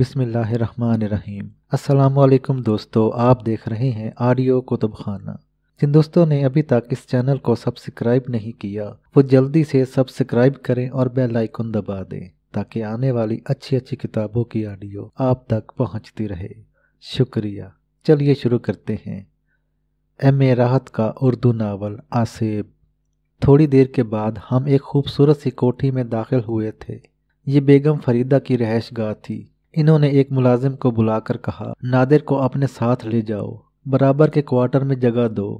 بسم اللہ الرحمن الرحیم۔ السلام علیکم دوستو، آپ دیکھ رہے ہیں آڈیو کتب خانہ۔ جن دوستوں نے ابھی تک اس چینل کو سبسکرائب نہیں کیا وہ جلدی سے سبسکرائب کریں اور بیل آئیکن دبا دیں تاکہ آنے والی اچھی کتابوں کی آڈیو آپ تک پہنچتی رہے۔ شکریہ۔ چلیے شروع کرتے ہیں۔ ایم.اے. راحت کا اردو ناول آسیب۔ تھوڑی دیر کے بعد ہم ایک خوبصورت سی کوٹھی میں داخل ہوئے تھے۔ یہ بیگم فریدہ کی رہائش گاہ تھی۔ انہوں نے ایک ملازم کو بلا کر کہا، نادر کو اپنے ساتھ لے جاؤ، برابر کے کوارٹر میں جگہ دو،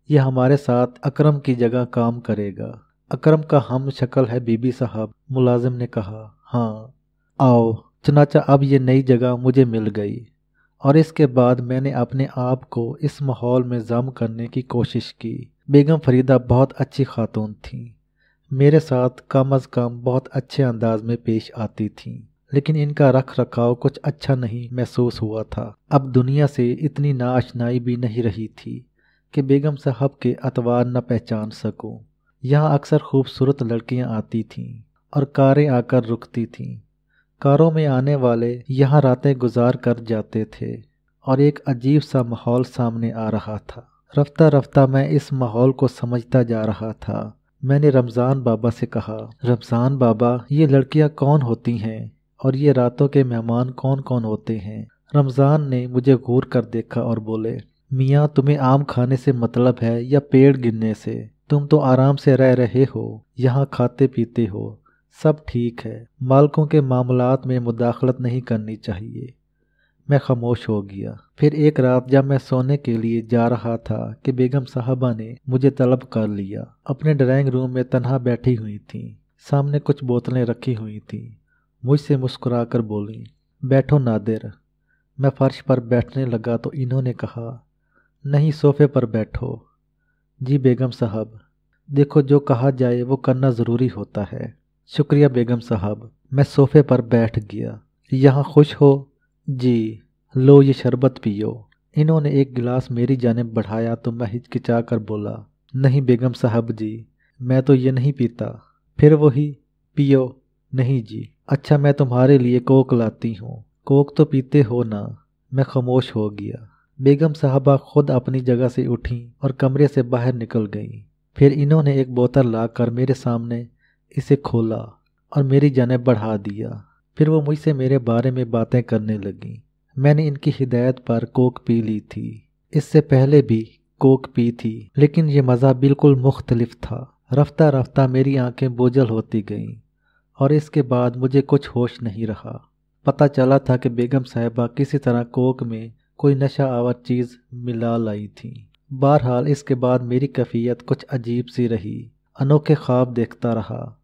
یہ ہمارے ساتھ اکرم کی جگہ کام کرے گا۔ اکرم کا ہم شکل ہے بی بی صاحب، ملازم نے کہا۔ ہاں آؤ۔ چنانچہ اب یہ نئی جگہ مجھے مل گئی اور اس کے بعد میں نے اپنے آپ کو اس ماحول میں ضم کرنے کی کوشش کی۔ بیگم فریدہ بہت اچھی خاتون تھیں، میرے ساتھ کم از کم بہت اچھے انداز میں پیش آتی تھیں، لیکن ان کا رکھ رکھاؤ کچھ اچھا نہیں محسوس ہوا تھا۔ اب دنیا سے اتنی ناآشنائی بھی نہیں رہی تھی کہ بیگم صاحب کے اطوار نہ پہچان سکوں۔ یہاں اکثر خوبصورت لڑکیاں آتی تھیں اور کاریں آ کر رکتی تھیں۔ کاروں میں آنے والے یہاں راتیں گزار کر جاتے تھے اور ایک عجیب سا ماحول سامنے آ رہا تھا۔ رفتہ رفتہ میں اس ماحول کو سمجھتا جا رہا تھا۔ میں نے رمضان بابا سے کہا، رمضان بابا، یہ لڑکیاں کون ہوتی ہیں اور یہ راتوں کے مہمان کون کون ہوتے ہیں؟ رمضان نے مجھے غور کر دیکھا اور بولے، میاں تمہیں آم کھانے سے مطلب ہے یا پیڑ گننے سے؟ تم تو آرام سے رہ رہے ہو، یہاں کھاتے پیتے ہو، سب ٹھیک ہے، مالکوں کے معاملات میں مداخلت نہیں کرنی چاہیے۔ میں خاموش ہو گیا۔ پھر ایک رات جب میں سونے کے لیے جا رہا تھا کہ بیگم صاحبہ نے مجھے طلب کر لیا۔ اپنے ڈرائنگ روم میں تنہا بیٹھی ہوئی تھیں، سامنے کچھ بوتلیں رکھی ہوئی تھیں۔ مجھ سے مسکرا کر بولیں، بیٹھو نادر۔ میں فرش پر بیٹھنے لگا تو انہوں نے کہا، نہیں صوفے پر بیٹھو۔ جی بیگم صاحب، دیکھو جو کہا جائے وہ کرنا ضروری ہوتا ہے۔ شکریہ بیگم صاحب۔ میں صوفے پر بیٹھ گیا۔ یہاں خوش ہو؟ جی۔ لو یہ شربت پیو۔ انہوں نے ایک گلاس میری جانب بڑھایا تو میں ہچکچا کر بولا، نہیں بیگم صاحب جی، میں تو یہ نہیں پیتا۔ پھر وہی، پیو۔ نہیں جی۔ اچھا میں تمہارے لیے کوک لاتی ہوں۔ کوک تو پیتے ہو نا؟ میں خاموش ہو گیا۔ بیگم صاحبہ خود اپنی جگہ سے اٹھیں اور کمرے سے باہر نکل گئیں۔ پھر انہوں نے ایک بوتل لا کر میرے سامنے اسے کھولا اور میری جانب بڑھا دیا۔ پھر وہ مجھ سے میرے بارے میں باتیں کرنے لگیں۔ میں نے ان کی ہدایت پر کوک پی لی تھی، اس سے پہلے بھی کوک پی تھی، لیکن یہ مزہ بالکل مختلف تھا۔ رفتہ رفتہ میری آنکھیں بوجھل ہوتی گئیں اور اس کے بعد مجھے کچھ ہوش نہیں رہا۔ پتہ چلا تھا کہ بیگم صاحبہ کسی طرح کوک میں کوئی نشہ آور چیز ملا لائی تھیں۔ بہرحال اس کے بعد میری کیفیت کچھ عجیب سی رہی۔ انوکھے خواب دیکھتا رہا،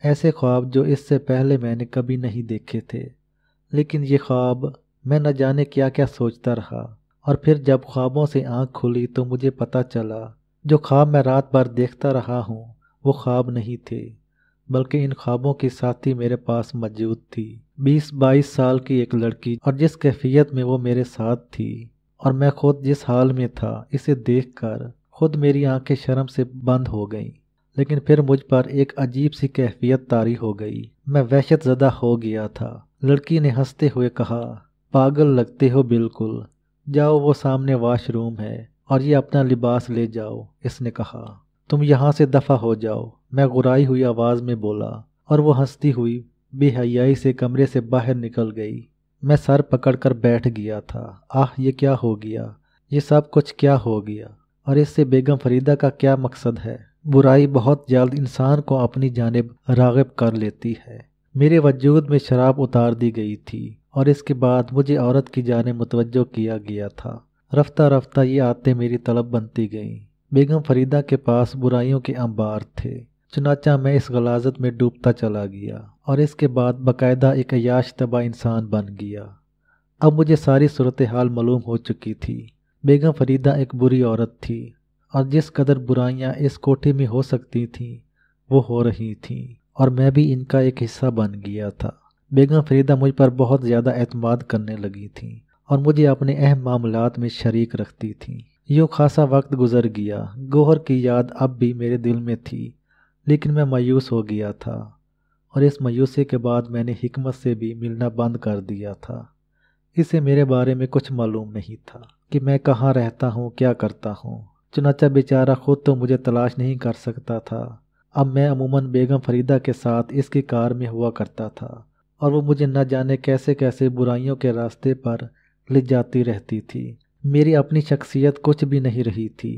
ایسے خواب جو اس سے پہلے میں نے کبھی نہیں دیکھے تھے، لیکن یہ خواب میں نہ جانے کیا کیا سوچتا رہا۔ اور پھر جب خوابوں سے آنکھ کھلی تو مجھے پتہ چلا جو خواب میں رات بھر دیکھتا رہا ہوں وہ خواب نہیں تھے، بلکہ ان خوابوں کی ساتھی میرے پاس موجود تھی۔ 20-22 سال کی ایک لڑکی، اور جس کیفیت میں وہ میرے ساتھ تھی اور میں خود جس حال میں تھا، اسے دیکھ کر خود میری آنکھیں شرم سے بند ہو گئیں۔ لیکن پھر مجھ پر ایک عجیب سی کیفیت طاری ہو گئی۔ میں وحشت زدہ ہو گیا تھا۔ لڑکی نے ہنستے ہوئے کہا، پاگل لگتے ہو بالکل، جاؤ وہ سامنے واش روم ہے اور یہ اپنا لباس لے جاؤ۔ اس نے کہا، تم یہاں سے دفع ہو جاؤ۔ میں غرائی ہوئی آواز میں بولا اور وہ ہنستی ہوئی بے حیائی سے کمرے سے باہر نکل گئی۔ میں سر پکڑ کر بیٹھ گیا تھا۔ یہ کیا ہو گیا؟ یہ سب کچھ کیا ہو گیا؟ اور اس سے بیگم فریدہ کا کیا مقصد ہے؟ برائی بہت جلد انسان کو اپنی جانب راغب کر لیتی ہے۔ میرے وجود میں شراب اتار دی گئی تھی اور اس کے بعد مجھے عورت کی جانب متوجہ کیا گیا تھا۔ رفتہ رفتہ یہ عادتیں میری طلب بنتی گئیں۔ بیگم فریدہ کے پاس برائیوں کے انبار تھے، چنانچہ میں اس غلاظت میں ڈوبتا چلا گیا اور اس کے بعد باقاعدہ ایک عیاش طبع انسان بن گیا۔ اب مجھے ساری صورتحال معلوم ہو چکی تھی۔ بیگم فریدہ ایک بری عورت تھی اور جس قدر برائیاں اس کوٹھی میں ہو سکتی تھیں وہ ہو رہی تھیں، اور میں بھی ان کا ایک حصہ بن گیا تھا۔ بیگم فریدہ مجھ پر بہت زیادہ اعتماد کرنے لگی تھیں اور مجھے اپنے اہم معاملات میں شریک رکھتی تھیں۔ یوں خاصا وقت گزر گیا۔ گوہر کی یاد اب بھی میرے دل میں تھی، لیکن میں مایوس ہو گیا تھا۔ और इस मायूसी के बाद मैंने हिकमत से भी मिलना बंद कर दिया था। इसे मेरे बारे में कुछ मालूम नहीं था कि मैं कहाँ रहता हूँ, क्या करता हूँ। चुनाचा बेचारा खुद तो मुझे तलाश नहीं कर सकता था। अब मैं अमूमन बेगम फरीदा के साथ इसकी कार में हुआ करता था और वो मुझे न जाने कैसे कैसे बुराइयों के रास्ते पर ले जाती रहती थी। मेरी अपनी शख्सियत कुछ भी नहीं रही थी।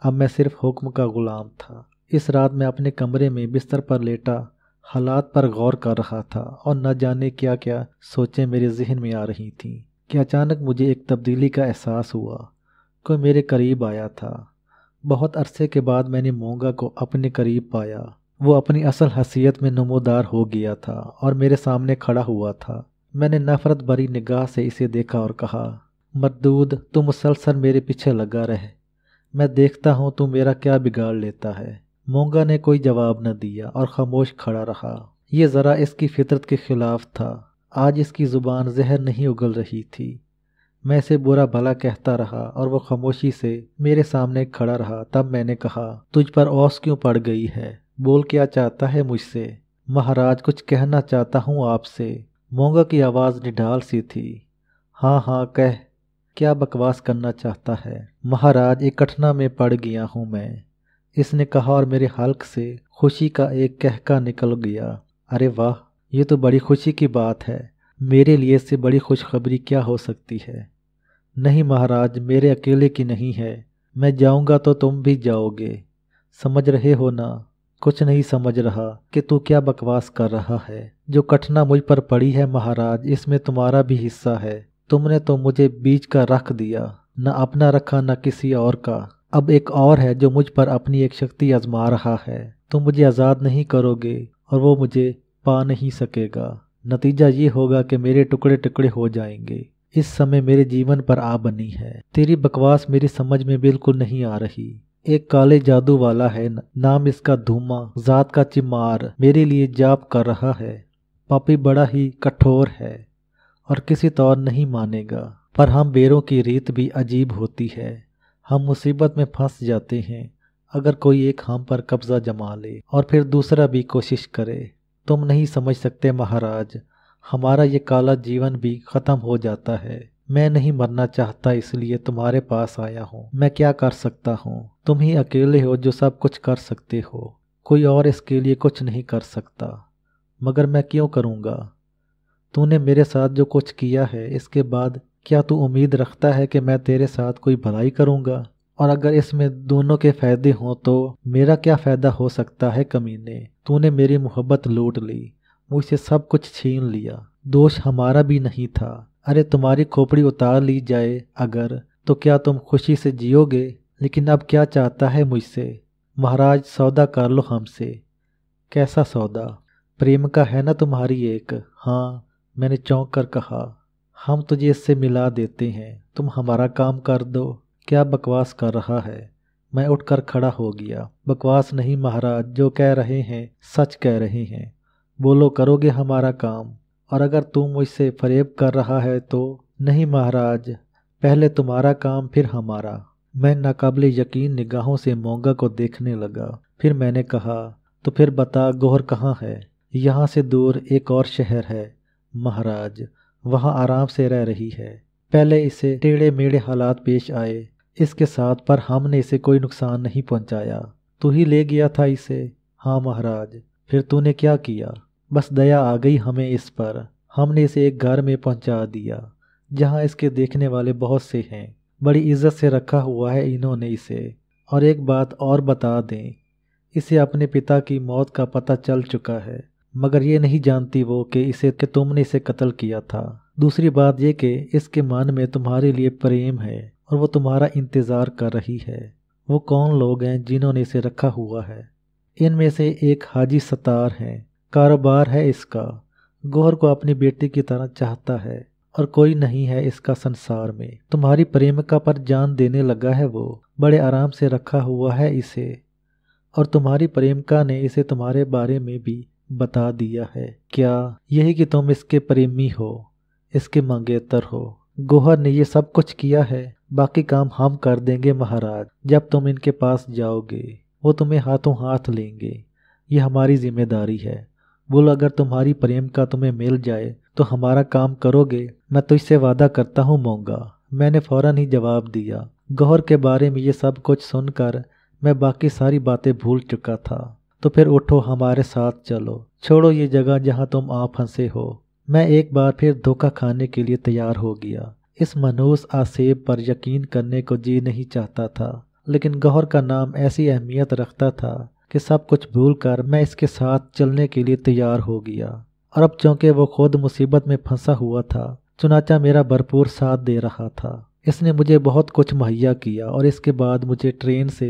अब मैं सिर्फ हुक्म का गुलाम था। इस रात मैं अपने कमरे में बिस्तर पर लेटा हालात पर गौर कर रहा था और न जाने क्या क्या सोचें मेरे जहन में आ रही थीं कि अचानक मुझे एक तब्दीली का एहसास हुआ। कोई मेरे करीब आया था। बहुत अरसे के बाद मैंने मोंगा को अपने करीब पाया। वो अपनी असल हसीयत में नमूदार हो गया था और मेरे सामने खड़ा हुआ था। मैंने नफरत भरी निगाह से इसे देखा और कहा, मर्दूद, तू मुसलसल मेरे पीछे लगा रहे। मैं देखता हूँ तू मेरा क्या बिगाड़ लेता है। मोंगा ने कोई जवाब न दिया और खामोश खड़ा रहा। ये ज़रा इसकी फितरत के खिलाफ था। आज इसकी ज़ुबान जहर नहीं उगल रही थी। मैं इसे बुरा भला कहता रहा और वो खामोशी से मेरे सामने खड़ा रहा। तब मैंने कहा, तुझ पर औस क्यों पड़ गई है? बोल, क्या चाहता है मुझसे? महाराज, कुछ कहना चाहता हूँ आपसे। मोंगा की आवाज़ निढाल सी थी। हाँ हाँ कह, क्या बकवास करना चाहता है? महाराज, एक कठिना में पड़ गया हूँ मैं, इसने कहा और मेरे हल्क से खुशी का एक कहका निकल गया। अरे वाह, ये तो बड़ी खुशी की बात है। मेरे लिए इससे बड़ी खुशखबरी क्या हो सकती है? नहीं महाराज, मेरे अकेले की नहीं है। मैं जाऊंगा तो तुम भी जाओगे। समझ रहे हो ना? कुछ नहीं समझ रहा कि तू क्या बकवास कर रहा है। जो कठिना मुझ पर पड़ी है महाराज, इसमें तुम्हारा भी हिस्सा है। तुमने तो मुझे बीच का रख दिया, न अपना रखा न किसी और का। अब एक और है जो मुझ पर अपनी एक शक्ति आजमा रहा है। तुम मुझे आज़ाद नहीं करोगे और वो मुझे पा नहीं सकेगा। नतीजा ये होगा कि मेरे टुकड़े टुकड़े हो जाएंगे। इस समय मेरे जीवन पर आ बनी है। तेरी बकवास मेरी समझ में बिल्कुल नहीं आ रही। एक काले जादू वाला है, नाम इसका धूमा, जात का चिमार, मेरे लिए जाप कर रहा है। पापी बड़ा ही कठोर है और किसी तौर नहीं मानेगा। पर हम बेरों की रीत भी अजीब होती है। हम मुसीबत में फंस जाते हैं अगर कोई एक हम पर कब्जा जमा ले और फिर दूसरा भी कोशिश करे। तुम नहीं समझ सकते महाराज, हमारा ये काला जीवन भी खत्म हो जाता है। मैं नहीं मरना चाहता, इसलिए तुम्हारे पास आया हूँ। मैं क्या कर सकता हूँ? तुम ही अकेले हो जो सब कुछ कर सकते हो। कोई और इसके लिए कुछ नहीं कर सकता। मगर मैं क्यों करूँगा? तूने मेरे साथ जो कुछ किया है, इसके बाद क्या तू उम्मीद रखता है कि मैं तेरे साथ कोई भलाई करूँगा? और अगर इसमें दोनों के फ़ायदे हों तो मेरा क्या फ़ायदा हो सकता है? कमीने, तूने मेरी मोहब्बत लूट ली, मुझसे सब कुछ छीन लिया। दोष हमारा भी नहीं था। अरे तुम्हारी खोपड़ी उतार ली जाए अगर, तो क्या तुम खुशी से जियोगे? लेकिन अब क्या चाहता है मुझसे? महाराज, सौदा कर लो हमसे। कैसा सौदा? प्रेम का है ना तुम्हारी एक? हाँ, मैंने चौंक कर कहा। हम तुझे इससे मिला देते हैं, तुम हमारा काम कर दो। क्या बकवास कर रहा है? मैं उठकर खड़ा हो गया। बकवास नहीं महाराज, जो कह रहे हैं सच कह रहे हैं। बोलो, करोगे हमारा काम? और अगर तुम मुझसे फरेब कर रहा है तो? नहीं महाराज, पहले तुम्हारा काम फिर हमारा। मैं नाकाबिले यकीन निगाहों से मोंगा को देखने लगा। फिर मैंने कहा, तो फिर बता, गौहर कहाँ है? यहाँ से दूर एक और शहर है महाराज, वहाँ आराम से रह रही है। पहले इसे टेढ़े मेढ़े हालात पेश आए इसके साथ, पर हमने इसे कोई नुकसान नहीं पहुँचाया। तू ही ले गया था इसे? हाँ महाराज। फिर तूने क्या किया? बस दया आ गई हमें इस पर। हमने इसे एक घर में पहुँचा दिया जहाँ इसके देखने वाले बहुत से हैं। बड़ी इज्जत से रखा हुआ है इन्होंने इसे। और एक बात और बता दें, इसे अपने पिता की मौत का पता चल चुका है, मगर ये नहीं जानती वो कि तुमने इसे कत्ल किया था। दूसरी बात ये कि इसके मन में तुम्हारे लिए प्रेम है और वो तुम्हारा इंतज़ार कर रही है। वो कौन लोग हैं जिन्होंने इसे रखा हुआ है? इनमें से एक हाजी सत्तार हैं, कारोबार है इसका। गौहर को अपनी बेटी की तरह चाहता है और कोई नहीं है इसका संसार में। तुम्हारी प्रेमिका पर जान देने लगा है वो। बड़े आराम से रखा हुआ है इसे, और तुम्हारी प्रेमिका ने इसे तुम्हारे बारे में भी बता दिया है। क्या यही कि तुम इसके प्रेमी हो, इसके मंगेतर हो? गौहर ने ये सब कुछ किया है, बाकी काम हम कर देंगे महाराज। जब तुम इनके पास जाओगे वो तुम्हें हाथों हाथ लेंगे, ये हमारी जिम्मेदारी है। बोलो अगर तुम्हारी प्रेमिका तुम्हें मिल जाए तो हमारा काम करोगे? मैं तो इससे वादा करता हूँ मोंगा। मैंने फौरन ही जवाब दिया। गौहर के बारे में ये सब कुछ सुनकर मैं बाकी सारी बातें भूल चुका था। तो फिर उठो, हमारे साथ चलो, छोड़ो ये जगह जहाँ तुम आ फंसे हो। मैं एक बार फिर धोखा खाने के लिए तैयार हो गया। इस मनहूस आसेब पर यकीन करने को जी नहीं चाहता था, लेकिन गौहर का नाम ऐसी अहमियत रखता था कि सब कुछ भूलकर मैं इसके साथ चलने के लिए तैयार हो गया। और अब चूंकि वो खुद मुसीबत में फंसा हुआ था, चुनाचा मेरा भरपूर साथ दे रहा था। इसने मुझे बहुत कुछ मुहैया किया और इसके बाद मुझे ट्रेन से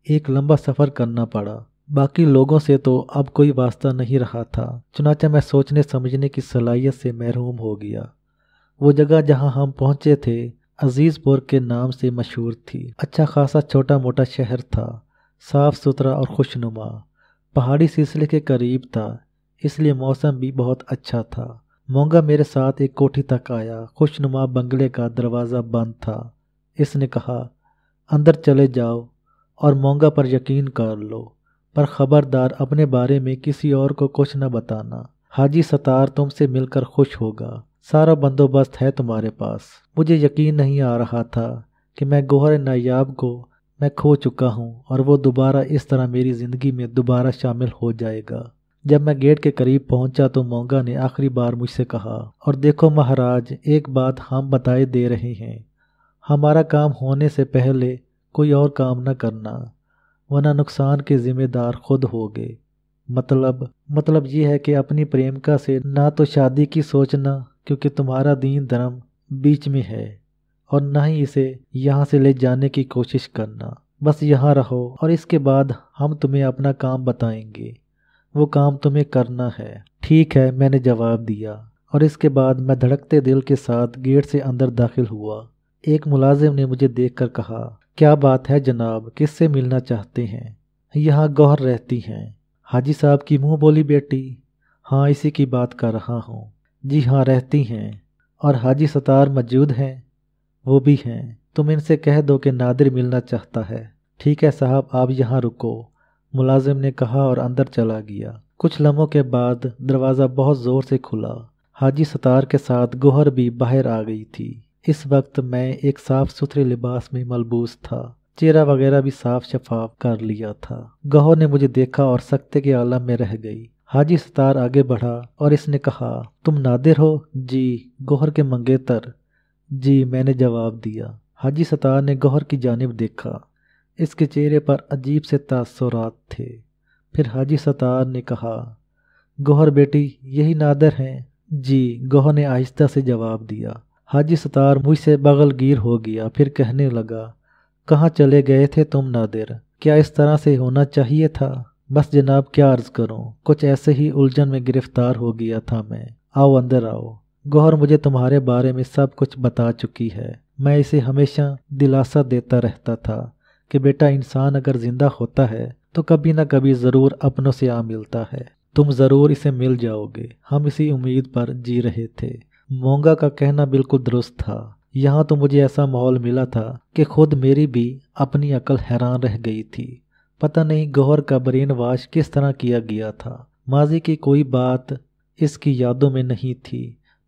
एक लंबा सफ़र करना पड़ा। बाकी लोगों से तो अब कोई वास्ता नहीं रहा था, चुनाचा मैं सोचने समझने की सलाहियत से महरूम हो गया। वो जगह जहाँ हम पहुँचे थे अजीज़पुर के नाम से मशहूर थी। अच्छा खासा छोटा मोटा शहर था, साफ़ सुथरा और खुशनुमा। पहाड़ी सिलसिले के करीब था, इसलिए मौसम भी बहुत अच्छा था। मोंगा मेरे साथ एक कोठी तक आया। खुशनुमा बंगले का दरवाज़ा बंद था। इसने कहा, अंदर चले जाओ और मोंगा पर यकीन कर लो, पर खबरदार अपने बारे में किसी और को कुछ न बताना। हाजी सतार तुमसे मिलकर खुश होगा। सारा बंदोबस्त है तुम्हारे पास। मुझे यकीन नहीं आ रहा था कि मैं गौहर नायाब को मैं खो चुका हूँ और वो दोबारा इस तरह मेरी ज़िंदगी में दोबारा शामिल हो जाएगा। जब मैं गेट के करीब पहुंचा तो मोंगा ने आखिरी बार मुझसे कहा, और देखो महाराज, एक बात हम बताए दे रहे हैं, हमारा काम होने से पहले कोई और काम न करना, वरना नुकसान के जिम्मेदार खुद होगे। मतलब ये है कि अपनी प्रेमिका से ना तो शादी की सोचना, क्योंकि तुम्हारा दीन धर्म बीच में है, और ना ही इसे यहाँ से ले जाने की कोशिश करना। बस यहाँ रहो और इसके बाद हम तुम्हें अपना काम बताएंगे। वो काम तुम्हें करना है। ठीक है, मैंने जवाब दिया, और इसके बाद मैं धड़कते दिल के साथ गेट से अंदर दाखिल हुआ। एक मुलाजिम ने मुझे देखकर कहा, क्या बात है जनाब, किससे मिलना चाहते हैं? यहाँ गौहर रहती हैं। हाजी साहब की मुँह बोली बेटी। हाँ, इसी की बात कर रहा हूँ। जी हाँ, रहती हैं। और हाजी सतार मौजूद हैं? वो भी हैं। तुम इनसे कह दो कि नादिर मिलना चाहता है। ठीक है साहब, आप यहाँ रुको, मुलाजिम ने कहा और अंदर चला गया। कुछ लम्हों के बाद दरवाज़ा बहुत ज़ोर से खुला। हाजी सतार के साथ गौहर भी बाहर आ गई थी। इस वक्त मैं एक साफ सुथरे लिबास में मलबूस था। चेहरा वगैरह भी साफ शफाफ कर लिया था। गौहर ने मुझे देखा और सकते के आलम में रह गई। हाजी सतार आगे बढ़ा और इसने कहा, तुम नादिर हो? जी। गौहर के मंगेतर? जी, मैंने जवाब दिया। हाजी सतार ने गौहर की जानिब देखा। इसके चेहरे पर अजीब से तासुरात थे। फिर हाजी सतार ने कहा, गौहर बेटी, यही नादिर हैं? जी, गौहर ने आहिस्ता से जवाब दिया। हाजी सतार मुझसे बगलगीर हो गया। फिर कहने लगा, कहाँ चले गए थे तुम नादिर? क्या इस तरह से होना चाहिए था? बस जनाब, क्या अर्ज़ करूं, कुछ ऐसे ही उलझन में गिरफ्तार हो गया था मैं। आओ अंदर आओ। गौहर मुझे तुम्हारे बारे में सब कुछ बता चुकी है। मैं इसे हमेशा दिलासा देता रहता था कि बेटा, इंसान अगर जिंदा होता है तो कभी ना कभी ज़रूर अपनों से आ मिलता है। तुम ज़रूर इसे मिल जाओगे। हम इसी उम्मीद पर जी रहे थे। मोंगा का कहना बिल्कुल दुरुस्त था। यहाँ तो मुझे ऐसा माहौल मिला था कि खुद मेरी भी अपनी अकल हैरान रह गई थी। पता नहीं गौहर का ब्रेन वॉश किस तरह किया गया था। माजी की कोई बात इसकी यादों में नहीं थी।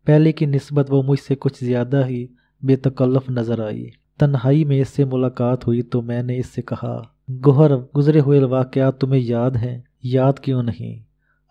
पहले की निस्बत वो मुझसे कुछ ज़्यादा ही बेतकल्लफ नज़र आई। तन्हाई में इससे मुलाकात हुई तो मैंने इससे कहा, गौहर, गुजरे हुए वाक़यात तुम्हें याद हैं? याद क्यों नहीं?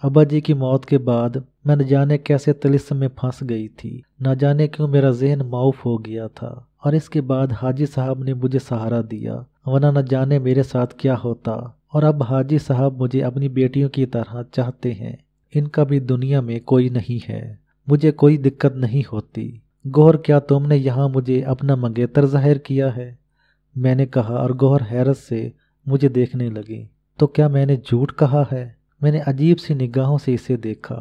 अब्बा जी की मौत के बाद मैं न जाने कैसे तिलिस्म में फंस गई थी। न जाने क्यों मेरा जहन माऊफ हो गया था, और इसके बाद हाजी साहब ने मुझे सहारा दिया, वरना न जाने मेरे साथ क्या होता। और अब हाजी साहब मुझे अपनी बेटियों की तरह चाहते हैं। इनका भी दुनिया में कोई नहीं है। मुझे कोई दिक्कत नहीं होती। गौहर, क्या तुमने यहाँ मुझे अपना मंगेतर ज़ाहिर किया है? मैंने कहा, और गौहर हैरत से मुझे देखने लगी। तो क्या मैंने झूठ कहा है? मैंने अजीब सी निगाहों से इसे देखा।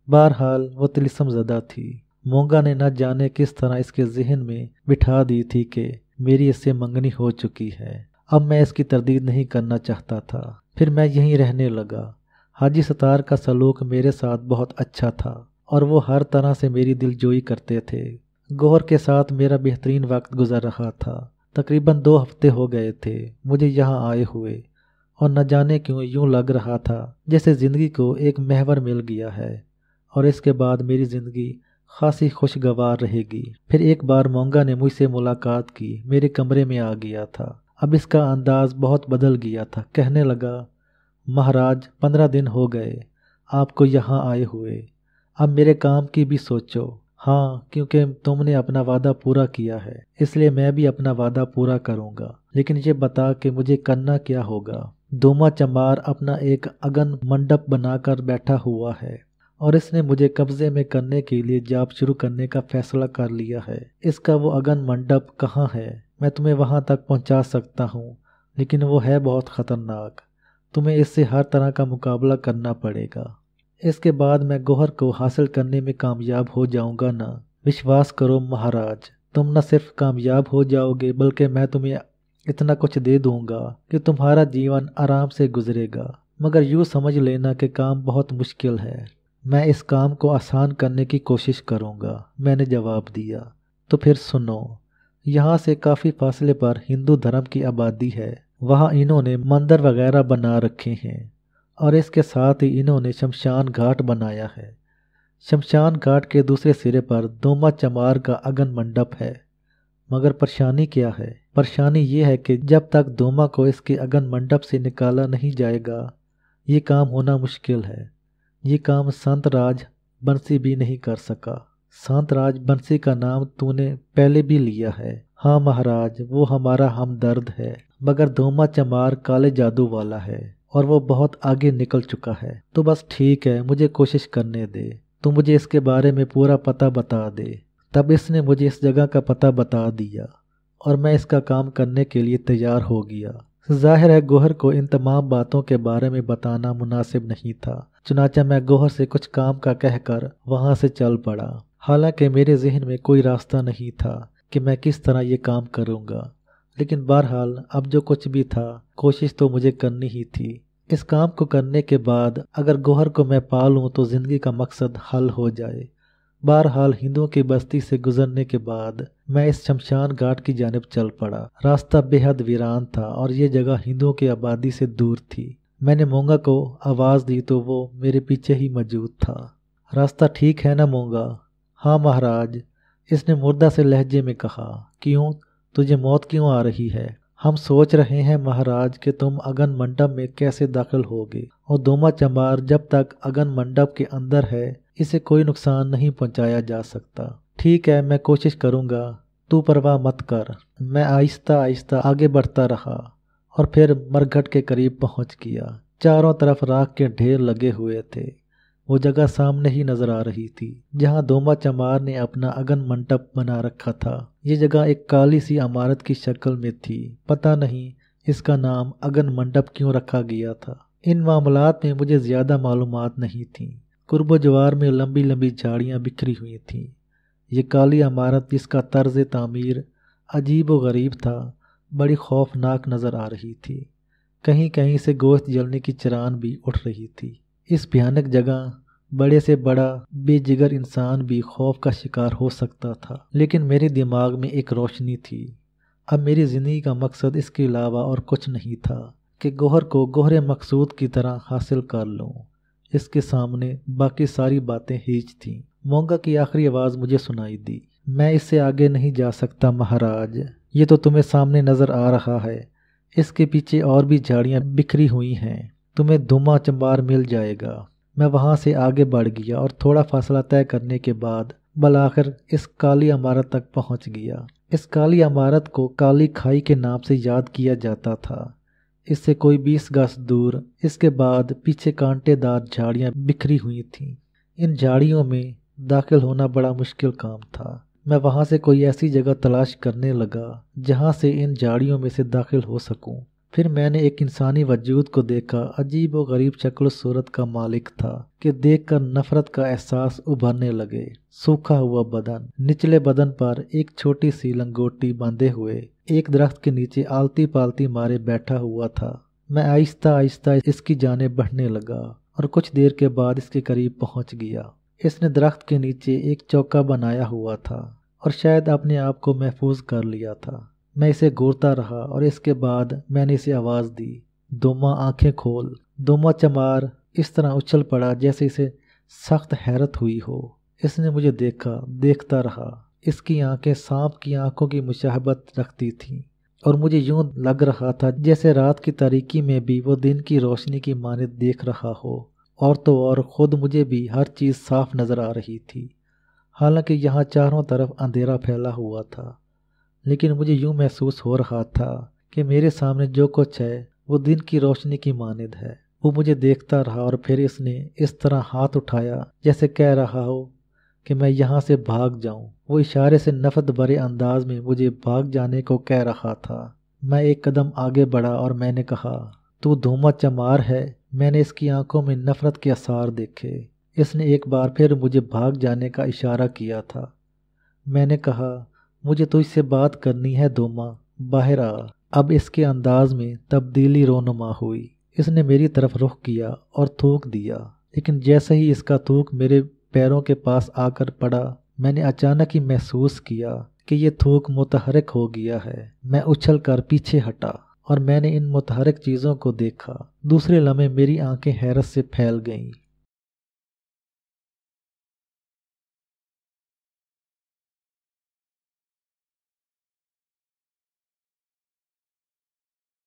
बहरहाल वो तिलिस्म ज़दा थी। मोंगा ने न जाने किस तरह इसके जहन में बिठा दी थी कि मेरी इससे मंगनी हो चुकी है। अब मैं इसकी तरदीद नहीं करना चाहता था। फिर मैं यहीं रहने लगा। हाजी सतार का सलूक मेरे साथ बहुत अच्छा था और वो हर तरह से मेरी दिलजोई करते थे। गौहर के साथ मेरा बेहतरीन वक्त गुजर रहा था। तकरीबन 2 हफ्ते हो गए थे मुझे यहाँ आए हुए, और न जाने क्यों यूं लग रहा था जैसे ज़िंदगी को एक महवर मिल गया है और इसके बाद मेरी ज़िंदगी खासी खुशगवार रहेगी। फिर एक बार मोंगा ने मुझसे मुलाकात की, मेरे कमरे में आ गया था। अब इसका अंदाज बहुत बदल गया था। कहने लगा, महाराज 15 दिन हो गए आपको यहाँ आए हुए, अब मेरे काम की भी सोचो। हाँ, क्योंकि तुमने अपना वादा पूरा किया है इसलिए मैं भी अपना वादा पूरा करूँगा, लेकिन ये बता कि मुझे करना क्या होगा। दोमा चमार अपना एक अगन मंडप बनाकर बैठा हुआ है और इसने मुझे कब्जे में करने के लिए जाप शुरू करने का फैसला कर लिया है। इसका वो अगन मंडप कहाँ है? मैं तुम्हें वहाँ तक पहुँचा सकता हूँ, लेकिन वो है बहुत ख़तरनाक। तुम्हें इससे हर तरह का मुकाबला करना पड़ेगा। इसके बाद मैं गौहर को हासिल करने में कामयाब हो जाऊंगा ना? विश्वास करो महाराज, तुम न सिर्फ कामयाब हो जाओगे बल्कि मैं तुम्हें इतना कुछ दे दूंगा कि तुम्हारा जीवन आराम से गुजरेगा। मगर यूँ समझ लेना कि काम बहुत मुश्किल है। मैं इस काम को आसान करने की कोशिश करूंगा, मैंने जवाब दिया। तो फिर सुनो, यहाँ से काफ़ी फासले पर हिंदू धर्म की आबादी है। वहाँ इन्होंने मंदिर वगैरह बना रखे हैं और इसके साथ ही इन्होंने शमशान घाट बनाया है। शमशान घाट के दूसरे सिरे पर दोमा चमार का अगन मंडप है। मगर परेशानी क्या है? परेशानी ये है कि जब तक दोमा को इसके अगन मंडप से निकाला नहीं जाएगा ये काम होना मुश्किल है। ये काम संत राज बंसी भी नहीं कर सका। संत राज बंसी का नाम तूने पहले भी लिया है। हाँ महाराज, वो हमारा हमदर्द है, मगर दोमा चमार काले जादू वाला है और वो बहुत आगे निकल चुका है। तो बस ठीक है, मुझे कोशिश करने दे। तू मुझे इसके बारे में पूरा पता बता दे। तब इसने मुझे इस जगह का पता बता दिया और मैं इसका काम करने के लिए तैयार हो गया। जाहिर है गौहर को इन तमाम बातों के बारे में बताना मुनासिब नहीं था, चुनाचा मैं गौहर से कुछ काम का कहकर वहाँ से चल पड़ा। हालांकि मेरे जहन में कोई रास्ता नहीं था कि मैं किस तरह ये काम करूँगा, लेकिन बहरहाल अब जो कुछ भी था कोशिश तो मुझे करनी ही थी। इस काम को करने के बाद अगर गौहर को मैं पा लूँ तो ज़िंदगी का मकसद हल हो जाए। बहरहाल हिंदुओं की बस्ती से गुजरने के बाद मैं इस शमशान घाट की जानिब चल पड़ा। रास्ता बेहद वीरान था और ये जगह हिंदुओं की आबादी से दूर थी। मैंने मोंगा को आवाज़ दी तो वो मेरे पीछे ही मौजूद था। रास्ता ठीक है ना मोंगा? हाँ महाराज, इसने मुर्दा से लहजे में कहा। क्यों, तुझे मौत क्यों आ रही है? हम सोच रहे हैं महाराज कि तुम अगन मंडप में कैसे दाखिल होगे और दोमा चमार जब तक अगन मंडप के अंदर है इसे कोई नुकसान नहीं पहुंचाया जा सकता। ठीक है, मैं कोशिश करूंगा, तू परवाह मत कर। मैं आहिस्ता आहिस्ता आगे बढ़ता रहा और फिर मरघट के करीब पहुंच गया। चारों तरफ राख के ढेर लगे हुए थे। वो जगह सामने ही नजर आ रही थी जहां दोमा चमार ने अपना अगन मंडप बना रखा था। ये जगह एक काली सी इमारत की शक्ल में थी। पता नहीं इसका नाम अगन मंडप क्यों रखा गया था। इन मामलात में मुझे ज़्यादा मालूमात नहीं थी। कुर्ब जवार में लंबी लंबी झाड़ियाँ बिखरी हुई थीं। ये काली इमारत जिसका तर्ज तामीर अजीब व गरीब था बड़ी खौफनाक नज़र आ रही थी। कहीं कहीं से गोश्त जलने की चिरान भी उठ रही थी। इस भयानक जगह बड़े से बड़ा बेजिगर इंसान भी खौफ का शिकार हो सकता था, लेकिन मेरे दिमाग में एक रोशनी थी। अब मेरी ज़िंदगी का मकसद इसके अलावा और कुछ नहीं था कि गौहर को गौहरे मकसूद की तरह हासिल कर लूँ। इसके सामने बाकी सारी बातें हीच थीं। मोंगा की आखिरी आवाज़ मुझे सुनाई दी। मैं इससे आगे नहीं जा सकता महाराज, ये तो तुम्हें सामने नज़र आ रहा है। इसके पीछे और भी झाड़ियाँ बिखरी हुई हैं। तुम्हें दोमा चमार मिल जाएगा। मैं वहाँ से आगे बढ़ गया और थोड़ा फासला तय करने के बाद बलाखिर इस काली इमारत तक पहुँच गया। इस काली इमारत को काली खाई के नाम से याद किया जाता था। इससे कोई 20 गज दूर इसके बाद पीछे कांटेदार झाड़ियाँ बिखरी हुई थीं। इन झाड़ियों में दाखिल होना बड़ा मुश्किल काम था। मैं वहाँ से कोई ऐसी जगह तलाश करने लगा जहाँ से इन झाड़ियों में से दाखिल हो सकूं। फिर मैंने एक इंसानी वजूद को देखा। अजीब व गरीब शक्ल सूरत का मालिक था कि देखकर नफरत का एहसास उभरने लगे। सूखा हुआ बदन, निचले बदन पर एक छोटी सी लंगोटी बांधे हुए एक दरख्त के नीचे आलती पालती मारे बैठा हुआ था। मैं आहिस्ता आहिस्ता इसकी जाने बढ़ने लगा और कुछ देर के बाद इसके करीब पहुंच गया। इसने दरख्त के नीचे एक चौका बनाया हुआ था और शायद अपने आप को महफूज कर लिया था। मैं इसे घूरता रहा और इसके बाद मैंने इसे आवाज़ दी। दोमा आंखें खोल। दोमा चमार इस तरह उछल पड़ा जैसे इसे सख्त हैरत हुई हो। इसने मुझे देखा, देखता रहा। इसकी आंखें सांप की आंखों की मुशाबहत रखती थीं और मुझे यूं लग रहा था जैसे रात की तारीकी में भी वो दिन की रोशनी की मानद देख रहा हो। और तो और खुद मुझे भी हर चीज़ साफ नज़र आ रही थी। हालांकि यहाँ चारों तरफ अंधेरा फैला हुआ था, लेकिन मुझे यूं महसूस हो रहा था कि मेरे सामने जो कुछ है वो दिन की रोशनी की मानद है। वो मुझे देखता रहा और फिर इसने इस तरह हाथ उठाया जैसे कह रहा हो कि मैं यहाँ से भाग जाऊं। वो इशारे से नफरत भरे अंदाज में मुझे भाग जाने को कह रहा था। मैं एक कदम आगे बढ़ा और मैंने कहा, तू धूमा चमार है। मैंने इसकी आंखों में नफरत के आसार देखे। इसने एक बार फिर मुझे भाग जाने का इशारा किया था। मैंने कहा, मुझे तो इससे बात करनी है धूमा, बाहर आ। अब इसके अंदाज में तब्दीली रोनुमा हुई। इसने मेरी तरफ रुख किया और थूक दिया, लेकिन जैसे ही इसका थूक मेरे पैरों के पास आकर पड़ा, मैंने अचानक ही महसूस किया कि ये थूक मुतहरक हो गया है। मैं उछल कर पीछे हटा और मैंने इन मुतहरक चीज़ों को देखा। दूसरे लम्हे मेरी आंखें हैरत से फैल गईं।